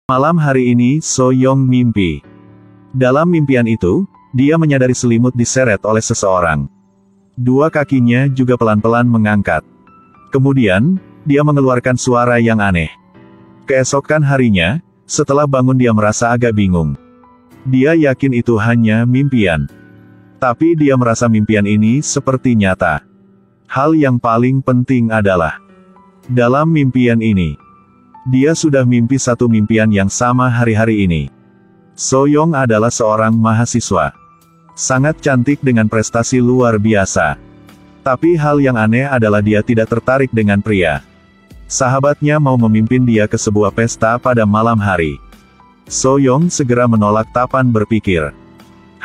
Malam hari ini, So Yong mimpi. Dalam mimpian itu, dia menyadari selimut diseret oleh seseorang. Dua kakinya juga pelan-pelan mengangkat. Kemudian, dia mengeluarkan suara yang aneh. Keesokan harinya, setelah bangun dia merasa agak bingung. Dia yakin itu hanya mimpian. Tapi dia merasa mimpian ini seperti nyata. Hal yang paling penting adalah, dalam mimpian ini, dia sudah mimpi satu mimpian yang sama hari-hari ini. So Yong adalah seorang mahasiswa. Sangat cantik dengan prestasi luar biasa. Tapi hal yang aneh adalah dia tidak tertarik dengan pria. Sahabatnya mau memimpin dia ke sebuah pesta pada malam hari. So Yong segera menolak tapan berpikir.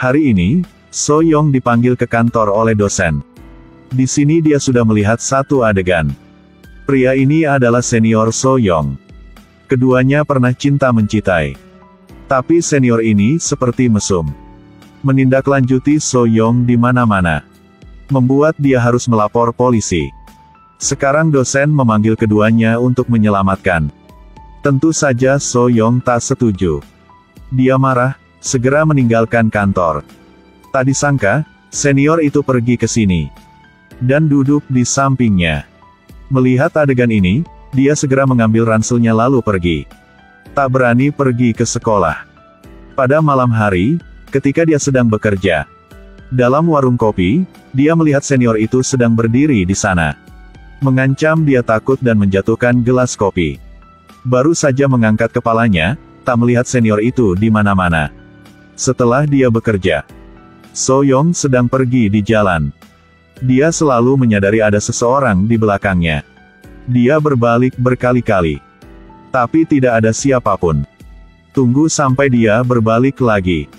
Hari ini, So Yong dipanggil ke kantor oleh dosen. Di sini dia sudah melihat satu adegan. Pria ini adalah senior So Yong. Keduanya pernah cinta mencintai. Tapi senior ini seperti mesum. Menindaklanjuti So Yong di mana-mana. Membuat dia harus melapor polisi. Sekarang dosen memanggil keduanya untuk menyelamatkan. Tentu saja So Yong tak setuju. Dia marah, segera meninggalkan kantor. Tak disangka, senior itu pergi ke sini. Dan duduk di sampingnya. Melihat adegan ini, dia segera mengambil ranselnya lalu pergi. Tak berani pergi ke sekolah. Pada malam hari, ketika dia sedang bekerja dalam warung kopi, dia melihat senior itu sedang berdiri di sana. Mengancam dia takut dan menjatuhkan gelas kopi. Baru saja mengangkat kepalanya, tak melihat senior itu di mana-mana. Setelah dia bekerja, So Yong sedang pergi di jalan. Dia selalu menyadari ada seseorang di belakangnya. Dia berbalik berkali-kali. Tapi tidak ada siapapun. Tunggu sampai dia berbalik lagi.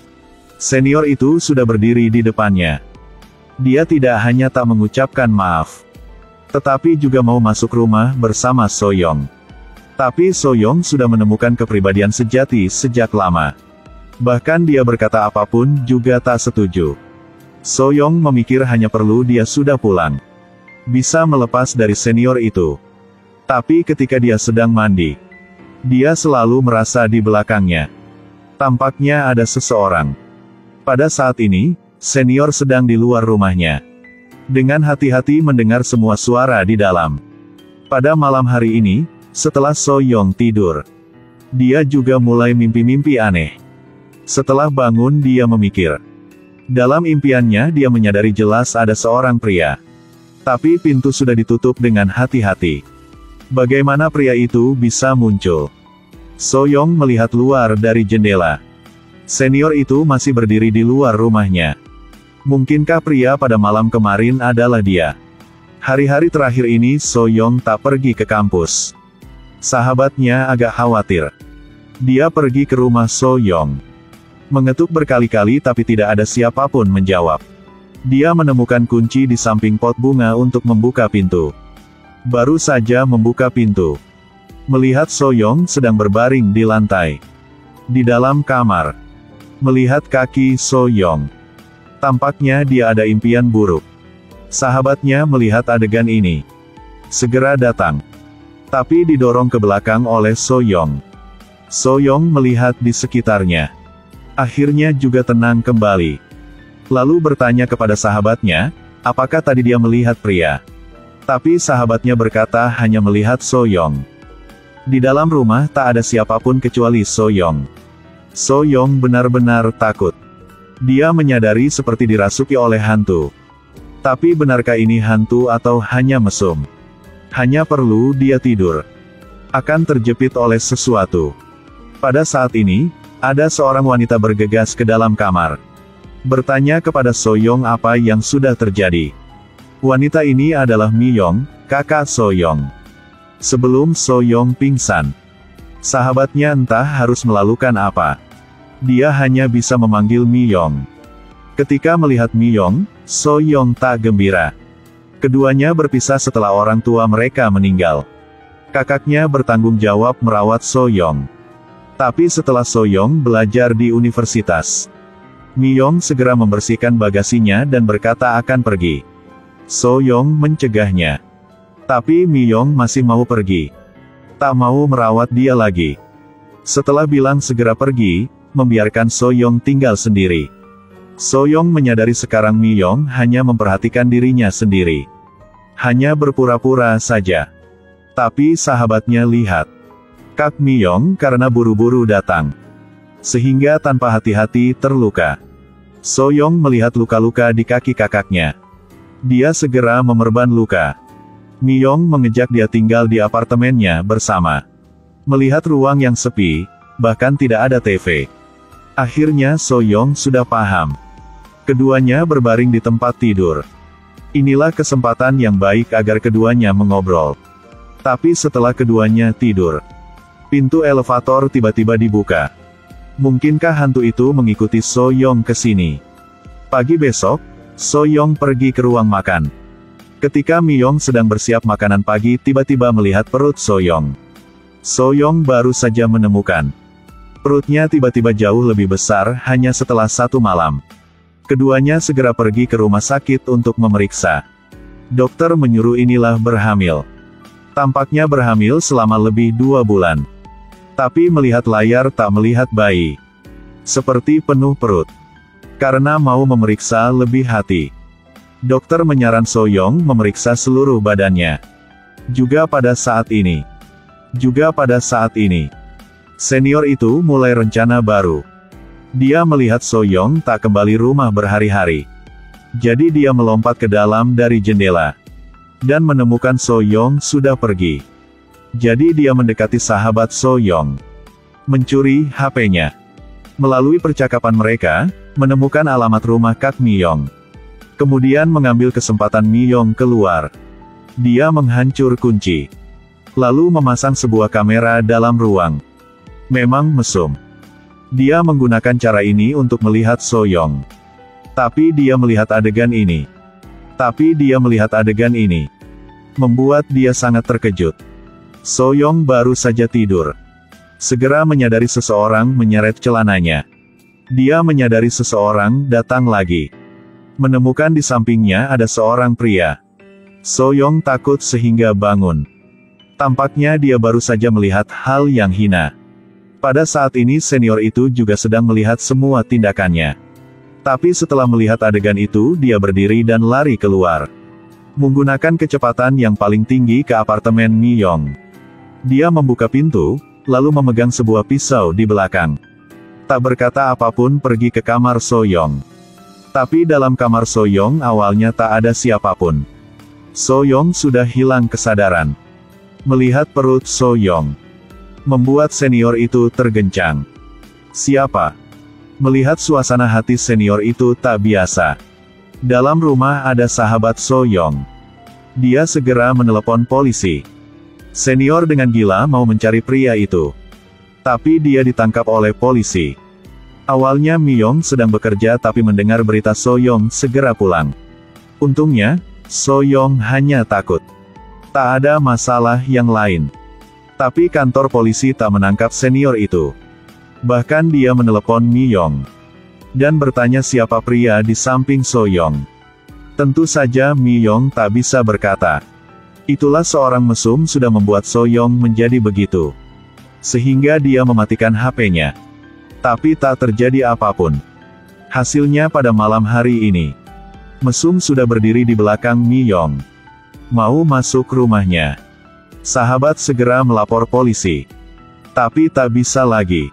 Senior itu sudah berdiri di depannya. Dia tidak hanya tak mengucapkan maaf, tetapi juga mau masuk rumah bersama So Yong. Tapi So Yong sudah menemukan kepribadian sejati sejak lama. Bahkan dia berkata apapun juga tak setuju. So Yong memikir hanya perlu dia sudah pulang. Bisa melepas dari senior itu. Tapi ketika dia sedang mandi, dia selalu merasa di belakangnya. Tampaknya ada seseorang. Pada saat ini, senior sedang di luar rumahnya. Dengan hati-hati mendengar semua suara di dalam. Pada malam hari ini, setelah So Yong tidur, dia juga mulai mimpi-mimpi aneh. Setelah bangun dia memikir. Dalam impiannya dia menyadari jelas ada seorang pria. Tapi pintu sudah ditutup dengan hati-hati. Bagaimana pria itu bisa muncul? So Yong melihat luar dari jendela. Senior itu masih berdiri di luar rumahnya. Mungkinkah pria pada malam kemarin adalah dia? Hari-hari terakhir ini So Yong tak pergi ke kampus. Sahabatnya agak khawatir. Dia pergi ke rumah So Yong. Mengetuk berkali-kali tapi tidak ada siapapun menjawab. Dia menemukan kunci di samping pot bunga untuk membuka pintu. Baru saja membuka pintu, melihat So Yong sedang berbaring di lantai. Di dalam kamar, melihat kaki So Yong. Tampaknya dia ada impian buruk. Sahabatnya melihat adegan ini. Segera datang. Tapi didorong ke belakang oleh So Yong. So Yong melihat di sekitarnya. Akhirnya juga tenang kembali. Lalu bertanya kepada sahabatnya, apakah tadi dia melihat pria? Tapi sahabatnya berkata hanya melihat So Yong. Di dalam rumah tak ada siapapun kecuali So Yong. So Yong benar-benar takut. Dia menyadari seperti dirasuki oleh hantu. Tapi benarkah ini hantu atau hanya mesum? Hanya perlu dia tidur, akan terjepit oleh sesuatu. Pada saat ini, ada seorang wanita bergegas ke dalam kamar. Bertanya kepada So Yong apa yang sudah terjadi. Wanita ini adalah Mi Yong, kakak So Yong. Sebelum So Yong pingsan, sahabatnya entah harus melakukan apa. Dia hanya bisa memanggil Mi Yong. Ketika melihat Mi Yong, So Yong tak gembira. Keduanya berpisah setelah orang tua mereka meninggal. Kakaknya bertanggung jawab merawat So Yong. Tapi setelah So Yong belajar di universitas, Mi Yong segera membersihkan bagasinya dan berkata akan pergi. So Yong mencegahnya. Tapi Mi Yong masih mau pergi. Tak mau merawat dia lagi. Setelah bilang segera pergi, membiarkan So-young tinggal sendiri. So-young menyadari sekarang Mi-young hanya memperhatikan dirinya sendiri. Hanya berpura-pura saja. Tapi sahabatnya lihat. Kak Mi-young karena buru-buru datang. Sehingga tanpa hati-hati terluka. So-young melihat luka-luka di kaki kakaknya. Dia segera memerban luka. Mi-young mengejak dia tinggal di apartemennya bersama. Melihat ruang yang sepi, bahkan tidak ada TV. Akhirnya So-young sudah paham. Keduanya berbaring di tempat tidur. Inilah kesempatan yang baik agar keduanya mengobrol. Tapi setelah keduanya tidur, pintu elevator tiba-tiba dibuka. Mungkinkah hantu itu mengikuti So-young ke sini? Pagi besok, So-young pergi ke ruang makan. Ketika Mi-young sedang bersiap makanan pagi tiba-tiba melihat perut So-young. So-young baru saja menemukan. Perutnya tiba-tiba jauh lebih besar hanya setelah 1 malam. Keduanya segera pergi ke rumah sakit untuk memeriksa. Dokter menyuruh inilah berhamil. Tampaknya berhamil selama lebih 2 bulan. Tapi melihat layar tak melihat bayi. Seperti penuh perut. Karena mau memeriksa lebih hati. Dokter menyaran So-young memeriksa seluruh badannya. Juga pada saat ini. Senior itu mulai rencana baru. Dia melihat So-young tak kembali rumah berhari-hari. Jadi dia melompat ke dalam dari jendela. Dan menemukan So-young sudah pergi. Jadi dia mendekati sahabat So-young. Mencuri HP-nya. Melalui percakapan mereka, menemukan alamat rumah Kak Mi-young. Kemudian mengambil kesempatan Mi-young keluar. Dia menghancur kunci. Lalu memasang sebuah kamera dalam ruang. Memang mesum. Dia menggunakan cara ini untuk melihat So-young. Tapi dia melihat adegan ini. Membuat dia sangat terkejut. So-young baru saja tidur. Segera menyadari seseorang menyeret celananya. Dia menyadari seseorang datang lagi. Menemukan di sampingnya ada seorang pria. So-young takut sehingga bangun. Tampaknya dia baru saja melihat hal yang hina. Pada saat ini senior itu juga sedang melihat semua tindakannya. Tapi setelah melihat adegan itu dia berdiri dan lari keluar. Menggunakan kecepatan yang paling tinggi ke apartemen Mi-young. Dia membuka pintu, lalu memegang sebuah pisau di belakang. Tak berkata apapun pergi ke kamar So-young. Tapi dalam kamar So-young awalnya tak ada siapapun. So-young sudah hilang kesadaran. Melihat perut So-young membuat senior itu tergencang. Siapa? Melihat suasana hati senior itu tak biasa. Dalam rumah ada sahabat So-young. Dia segera menelepon polisi. Senior dengan gila mau mencari pria itu. Tapi dia ditangkap oleh polisi. Awalnya Mi-young sedang bekerja tapi mendengar berita So-young segera pulang. Untungnya, So-young hanya takut. Tak ada masalah yang lain. Tapi kantor polisi tak menangkap senior itu. Bahkan dia menelepon Mi-young. Dan bertanya siapa pria di samping So-young. Tentu saja Mi-young tak bisa berkata. Itulah seorang mesum sudah membuat So-young menjadi begitu. Sehingga dia mematikan HP-nya. Tapi tak terjadi apapun. Hasilnya pada malam hari ini. Mesum sudah berdiri di belakang Mi-young. Mau masuk rumahnya. Sahabat segera melapor polisi. Tapi tak bisa lagi.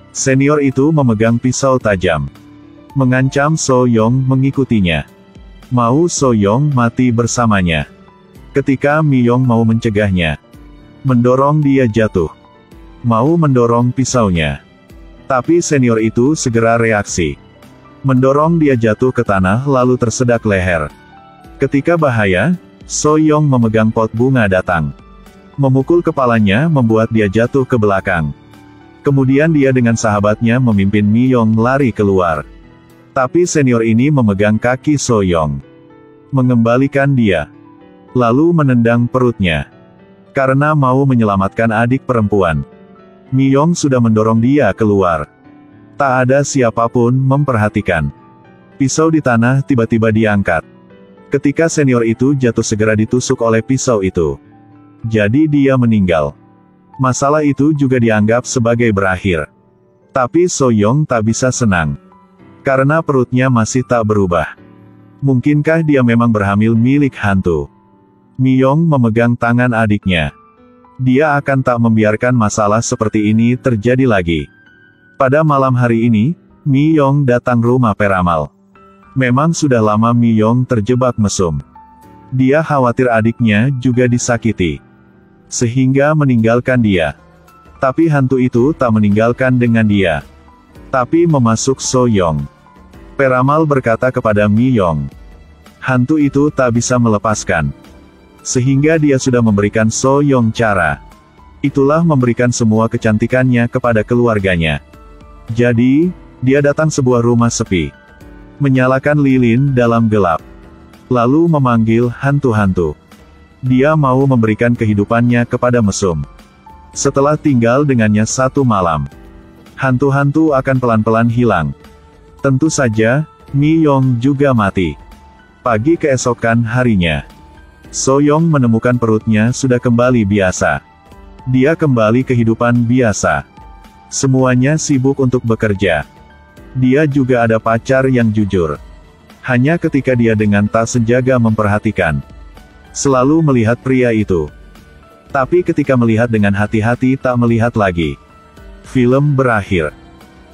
Senior itu memegang pisau tajam. Mengancam So-young mengikutinya. Mau So-young mati bersamanya. Ketika Mi-young mau mencegahnya. Mendorong dia jatuh. Mau mendorong pisaunya. Tapi senior itu segera reaksi. Mendorong dia jatuh ke tanah lalu tersedak leher. Ketika bahaya, So-young memegang pot bunga datang. Memukul kepalanya membuat dia jatuh ke belakang. Kemudian dia dengan sahabatnya memimpin Mi-young lari keluar. Tapi senior ini memegang kaki So-young. Mengembalikan dia. Lalu menendang perutnya. Karena mau menyelamatkan adik perempuan. Mi-young sudah mendorong dia keluar. Tak ada siapapun memperhatikan. Pisau di tanah tiba-tiba diangkat. Ketika senior itu jatuh segera ditusuk oleh pisau itu. Jadi dia meninggal. Masalah itu juga dianggap sebagai berakhir. Tapi So-young tak bisa senang. Karena perutnya masih tak berubah. Mungkinkah dia memang berhamil milik hantu? Mi-young memegang tangan adiknya. Dia akan tak membiarkan masalah seperti ini terjadi lagi. Pada malam hari ini, Mi-young datang rumah peramal. Memang sudah lama Mi-young terjebak mesum. Dia khawatir adiknya juga disakiti. Sehingga meninggalkan dia. Tapi hantu itu tak meninggalkan dengan dia. Tapi memasuk So-young. Peramal berkata kepada Mi-young. Hantu itu tak bisa melepaskan. Sehingga dia sudah memberikan So-young cara. Itulah memberikan semua kecantikannya kepada keluarganya. Jadi, dia datang sebuah rumah sepi. Menyalakan lilin dalam gelap. Lalu memanggil hantu-hantu. Dia mau memberikan kehidupannya kepada mesum. Setelah tinggal dengannya 1 malam. Hantu-hantu akan pelan-pelan hilang. Tentu saja, Mi-young juga mati. Pagi keesokan harinya. So-young menemukan perutnya sudah kembali biasa. Dia kembali kehidupan biasa. Semuanya sibuk untuk bekerja. Dia juga ada pacar yang jujur. Hanya ketika dia dengan tak sengaja memperhatikan. Selalu melihat pria itu. Tapi ketika melihat dengan hati-hati tak melihat lagi. Film berakhir.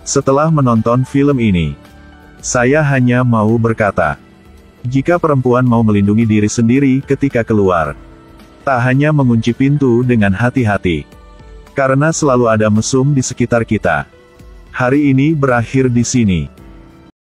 Setelah menonton film ini, saya hanya mau berkata, jika perempuan mau melindungi diri sendiri ketika keluar, tak hanya mengunci pintu dengan hati-hati. Karena selalu ada mesum di sekitar kita. Hari ini berakhir di sini.